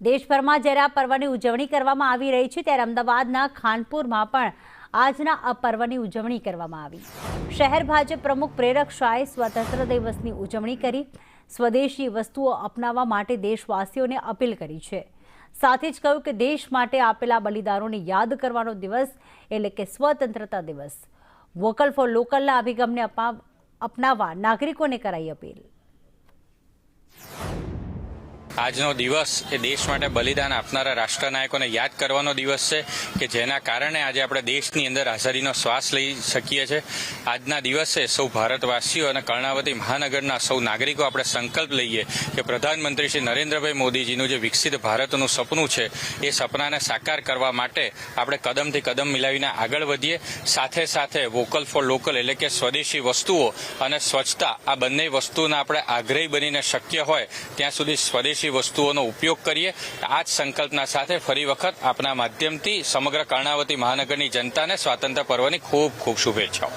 દેશભરમાં જ્યારે આ પર્વની ઉજવણી કરવામાં આવી રહી છે ત્યારે અમદાવાદના ખાનપુરમાં પણ આજના આ પર્વની ઉજવણી કરવામાં આવી। શહેર ભાજપ પ્રમુખ પ્રેરક શાહે સ્વતંત્ર દિવસની ઉજવણી કરી સ્વદેશી વસ્તુઓ અપનાવવા માટે દેશવાસીઓને અપીલ કરી છે। સાથે જ કહ્યું કે દેશ માટે આપેલા બલિદાનોને યાદ કરવાનો દિવસ એટલે કે સ્વતંત્રતા દિવસ। વોકલ ફોર લોકલના અભિગમને અપનાવવા નાગરિકોને કરાઈ અપીલ। આજનો દિવસ એ દેશ માટે બલિદાન આપનારા રાષ્ટ્રનાયકોને યાદ કરવાનો દિવસ છે કે જેના કારણે આજે આપણે દેશની અંદર આઝાદીનો શ્વાસ લઈ શકીએ છીએ। આજના દિવસે સૌ ભારતવાસીઓ અને કર્ણાવતી મહાનગરના સૌ નાગરિકો આપણે સંકલ્પ લઈએ કે પ્રધાનમંત્રી શ્રી નરેન્દ્રભાઈ મોદીજીનું જે વિકસિત ભારતનું સપનું છે એ સપનાને સાકાર કરવા માટે આપણે કદમથી કદમ મિલાવીને આગળ વધીએ। સાથે સાથે વોકલ ફોર લોકલ એટલે કે સ્વદેશી વસ્તુઓ અને સ્વચ્છતા આ બંને વસ્તુના આપણે આગ્રહી બનીને શક્ય હોય ત્યાં સુધી સ્વદેશી વસ્તુઓનો ઉપયોગ કરીએ। આ જ સંકલ્પના સાથે ફરી વખત આપના માધ્યમથી સમગ્ર કર્ણાવતી મહાનગરની જનતાને સ્વાતંત્ર્ય પર્વની ખૂબ ખૂબ શુભેચ્છાઓ।